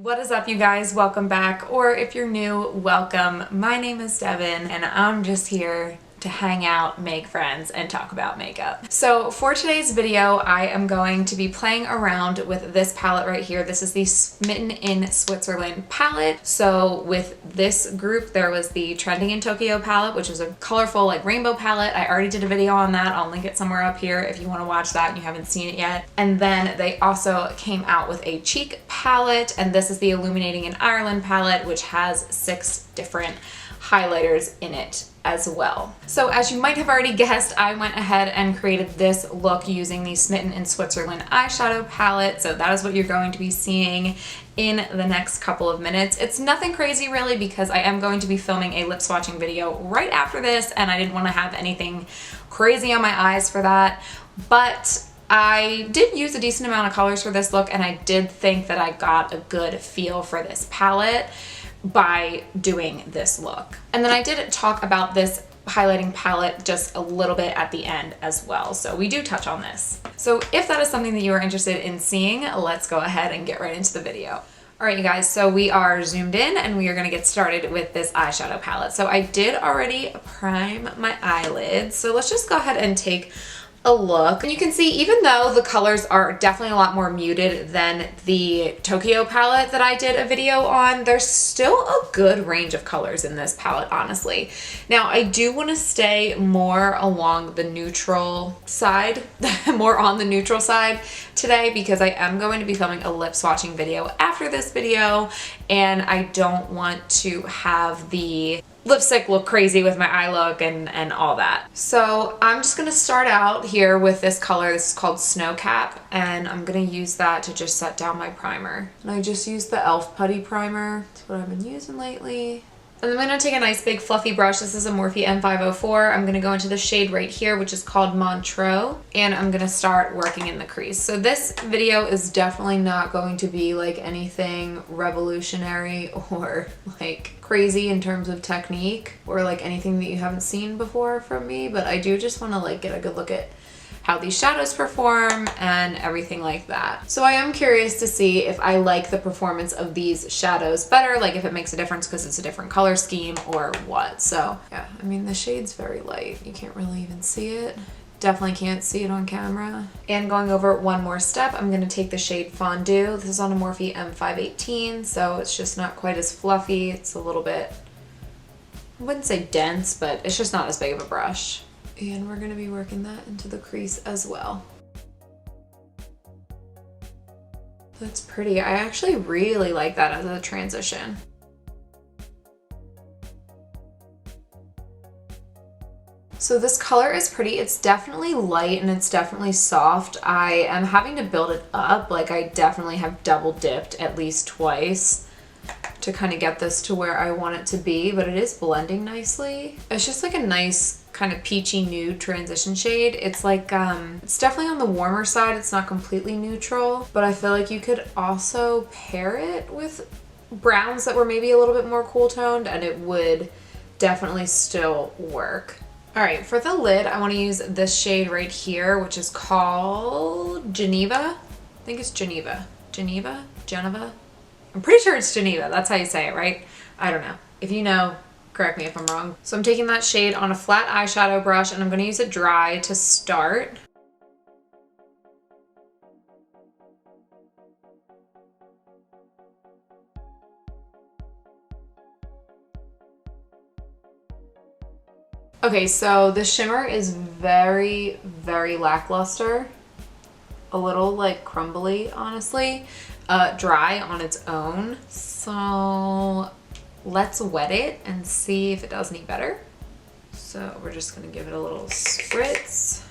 What is up, you guys? Welcome back, or if you're new, welcome. My name is Devin and I'm just here to hang out, make friends, and talk about makeup. So for today's video, I am going to be playing around with this palette right here. This is the Smitten in Switzerland palette. So with this group, there was the Trending in Tokyo palette, which is a colorful like rainbow palette. I already did a video on that. I'll link it somewhere up here if you want to watch that and you haven't seen it yet. And then they also came out with a cheek palette, and this is the Illuminating in Ireland palette, which has 6 different highlighters in it as well. So as you might have already guessed, I went ahead and created this look using the Smitten in Switzerland eyeshadow palette. So that is what you're going to be seeing in the next couple of minutes. It's nothing crazy really, because I am going to be filming a lip swatching video right after this, and I didn't want to have anything crazy on my eyes for that. But I did use a decent amount of colors for this look, and I did think that I got a good feel for this palette by doing this look. And then I did talk about this highlighting palette just a little bit at the end as well, so we do touch on this. So if that is something that you are interested in seeing, let's go ahead and get right into the video. All right, you guys, so we are zoomed in and we are gonna get started with this eyeshadow palette. So I did already prime my eyelids, so let's just go ahead and take a look. And you can see, even though the colors are definitely a lot more muted than the Tokyo palette that I did a video on, there's still a good range of colors in this palette, honestly. Now, I do want to stay more along the neutral side, more on the neutral side today, because I am going to be filming a lip swatching video after this video, and I don't want to have the lipstick look crazy with my eye look and all that. So I'm just gonna start out here with this color. This is called Snow Cap, and I'm gonna use that to just set down my primer. And I just used the e.l.f. putty primer. That's what I've been using lately. And I'm gonna take a nice big fluffy brush. This is a Morphe M504. I'm gonna go into the shade right here, which is called Montreux, and I'm gonna start working in the crease. So this video is definitely not going to be like anything revolutionary or like crazy in terms of technique or like anything that you haven't seen before from me, but I do just wanna like get a good look at how these shadows perform and everything like that. So I am curious to see if I like the performance of these shadows better, like if it makes a difference because it's a different color scheme or what. So yeah, I mean, the shade's very light. You can't really even see it. Definitely can't see it on camera. And going over one more step, I'm gonna take the shade Fondue. This is on a Morphe M518, so it's just not quite as fluffy. It's a little bit, I wouldn't say dense, but it's just not as big of a brush. And we're gonna be working that into the crease as well. That's pretty. I actually really like that as a transition. So this color is pretty. It's definitely light and it's definitely soft. I am having to build it up. Like, I definitely have double dipped at least twice to kind of get this to where I want it to be, but it is blending nicely. It's just like a nice kind of peachy nude transition shade. It's like, it's definitely on the warmer side. It's not completely neutral, but I feel like you could also pair it with browns that were maybe a little bit more cool toned and it would definitely still work. All right, for the lid, I want to use this shade right here, which is called Geneva. I think it's Geneva. Geneva? I'm pretty sure it's Geneva. That's how you say it, right? I don't know. If you know, correct me if I'm wrong. So I'm taking that shade on a flat eyeshadow brush and I'm going to use it dry to start. Okay, so the shimmer is very, very lackluster. A little like crumbly, honestly. Dry on its own. So let's wet it and see if it does any better. So we're just gonna give it a little spritz.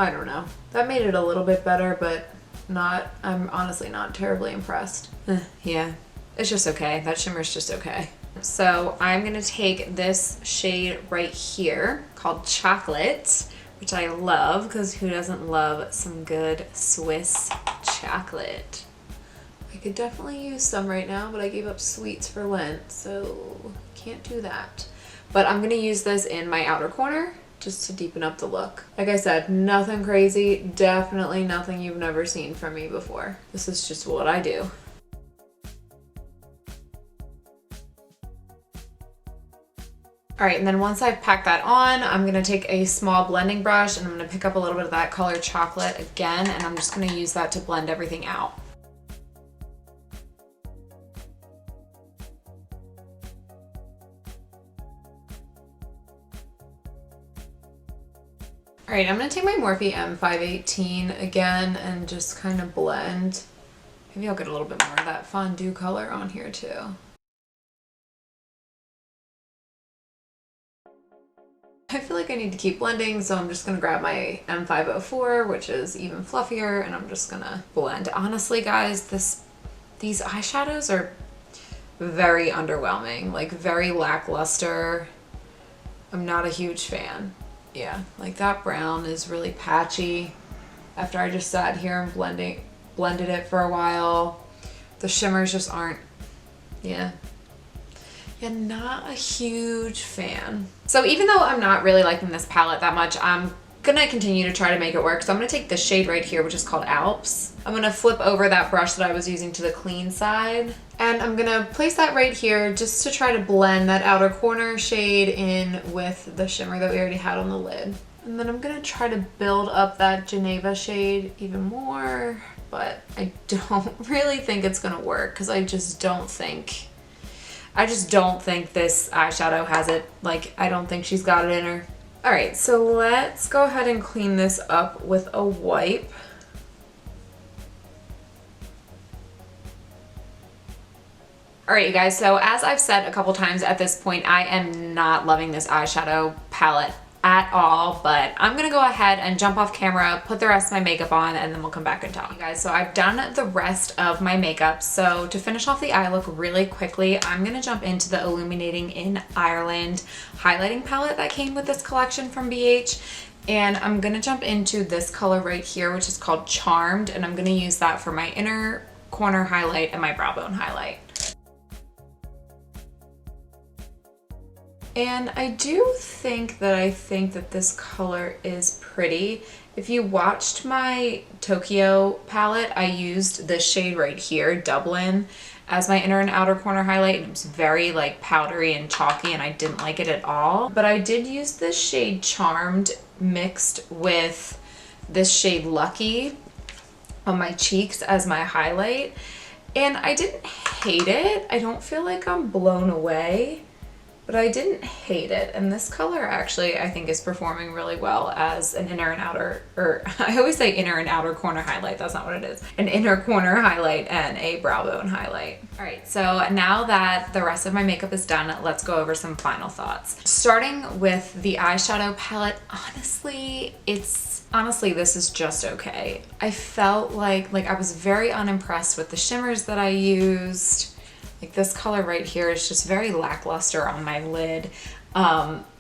I don't know. That made it a little bit better, but I'm honestly not terribly impressed. Yeah, it's just okay. That shimmer's just okay. So I'm gonna take this shade right here called Chocolate, which I love because who doesn't love some good Swiss chocolate? I I could definitely use some right now, but I gave up sweets for Lent, so can't do that. But I'm gonna use this in my outer corner just to deepen up the look. Like I said, nothing crazy, definitely nothing you've never seen from me before. This is just what I do. All right, and then once I've packed that on, I'm gonna take a small blending brush and I'm gonna pick up a little bit of that color chocolate again, and I'm just gonna use that to blend everything out. All right, I'm gonna take my Morphe M518 again and just kind of blend. Maybe I'll get a little bit more of that fondue color on here too. I feel like I need to keep blending, so I'm just gonna grab my M504, which is even fluffier, and I'm just gonna blend. Honestly, guys, these eyeshadows are very underwhelming, like very lackluster. I'm not a huge fan. Yeah, like that brown is really patchy. After I just sat here and blended it for a while, the shimmers just aren't, yeah, not a huge fan. So even though I'm not really liking this palette that much, I'm gonna continue to try to make it work. So I'm gonna take this shade right here, which is called Alps. I'm gonna flip over that brush that I was using to the clean side, and I'm gonna place that right here just to try to blend that outer corner shade in with the shimmer that we already had on the lid. And then I'm gonna try to build up that Geneva shade even more, but I don't really think it's gonna work because I just don't think this eyeshadow has it. Like, I don't think she's got it in her. All right, so let's go ahead and clean this up with a wipe. All right, you guys, so as I've said a couple times at this point, I am not loving this eyeshadow palette at all, but I'm gonna go ahead and jump off camera, put the rest of my makeup on, and then we'll come back and talk. You guys, so I've done the rest of my makeup. So to finish off the eye look really quickly, I'm gonna jump into the Illuminating in Ireland highlighting palette that came with this collection from BH. And I'm gonna jump into this color right here, which is called Charmed, and I'm gonna use that for my inner corner highlight and my brow bone highlight. And I do think that this color is pretty. If you watched my Tokyo palette, I used this shade right here, Dublin, as my inner and outer corner highlight, and it was very like powdery and chalky, and I didn't like it at all. But I did use this shade Charmed mixed with this shade Lucky on my cheeks as my highlight, and I didn't hate it. I don't feel like I'm blown away, but I didn't hate it. And this color actually, I think, is performing really well as an inner and outer, or I always say inner and outer corner highlight. That's not what it is. An inner corner highlight and a brow bone highlight. All right, so now that the rest of my makeup is done, let's go over some final thoughts. Starting with the eyeshadow palette, honestly, this is just okay. I felt like I was very unimpressed with the shimmers that I used. Like this color right here is just very lackluster on my lid.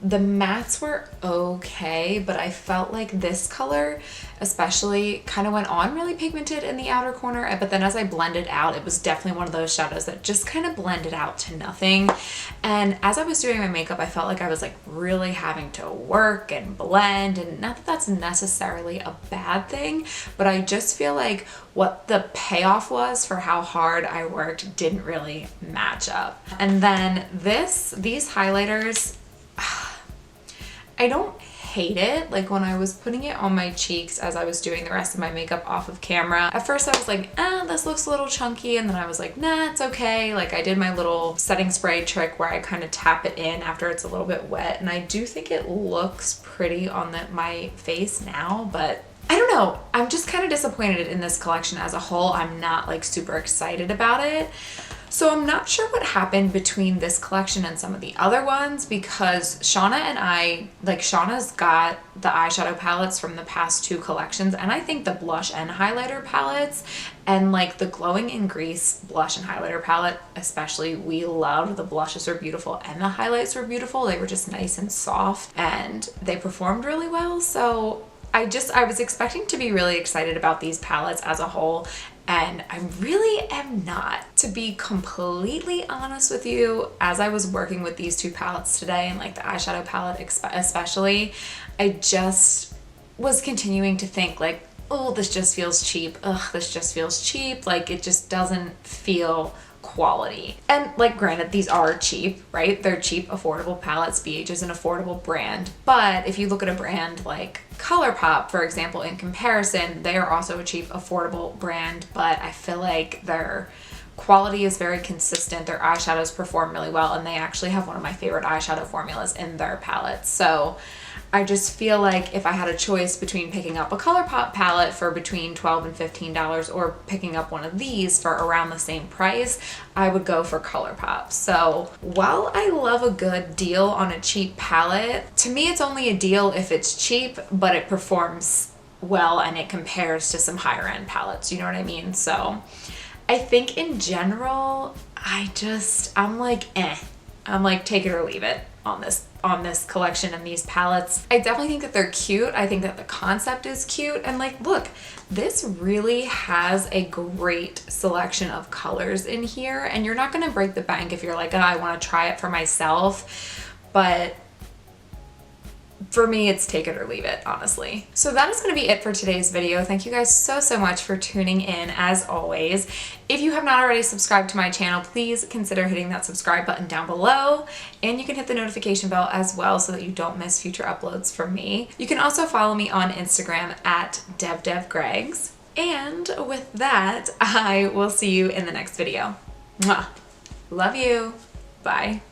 The mattes were okay, but I felt like this color especially kind of went on really pigmented in the outer corner, but then as I blended out, it was definitely one of those shadows that just kind of blended out to nothing. And as I was doing my makeup, I felt like I was like really having to work and blend, and not that that's necessarily a bad thing, but I just feel like what the payoff was for how hard I worked didn't really match up. And then these highlighters, I don't hate it. Like when I was putting it on my cheeks as I was doing the rest of my makeup off of camera, at first I was like, this looks a little chunky, and then I was like, nah, it's okay. Like I did my little setting spray trick where I kind of tap it in after it's a little bit wet, and I do think it looks pretty on my face now, but I don't know. I'm just kind of disappointed in this collection as a whole. I'm not like super excited about it. So I'm not sure what happened between this collection and some of the other ones, because Shauna and I, like Shauna's got the eyeshadow palettes from the past two collections, and I think the blush and highlighter palettes and like the Glowing in Grease blush and highlighter palette especially, we loved. The blushes were beautiful and the highlights were beautiful. They were just nice and soft and they performed really well. So I was expecting to be really excited about these palettes as a whole, and I really am not. To be completely honest with you, as I was working with these two palettes today, and like the eyeshadow palette especially, I just was continuing to think like, oh, this just feels cheap. Ugh, this just feels cheap. Like it just doesn't feel quality. And like, granted, these are cheap, right? They're cheap, affordable palettes. BH is an affordable brand. But if you look at a brand like ColourPop, for example, in comparison, they are also a cheap, affordable brand, but I feel like their quality is very consistent. Their eyeshadows perform really well, and they actually have one of my favorite eyeshadow formulas in their palettes. So I just feel like if I had a choice between picking up a ColourPop palette for between $12 and $15 or picking up one of these for around the same price, I would go for ColourPop. So while I love a good deal on a cheap palette, to me it's only a deal if it's cheap, but it performs well and it compares to some higher end palettes, you know what I mean? So I think in general, I'm like, I'm like, take it or leave it on this collection and these palettes. I definitely think that they're cute. I think that the concept is cute. And like, look, this really has a great selection of colors in here. And you're not gonna break the bank if you're like, oh, I wanna try it for myself. But for me, it's take it or leave it, honestly. So that is going to be it for today's video. Thank you guys so much for tuning in, as always. If you have not already subscribed to my channel, please consider hitting that subscribe button down below, and you can hit the notification bell as well so that you don't miss future uploads from me. You can also follow me on Instagram at devdevgregs. And with that, I will see you in the next video. Mwah. Love you. Bye.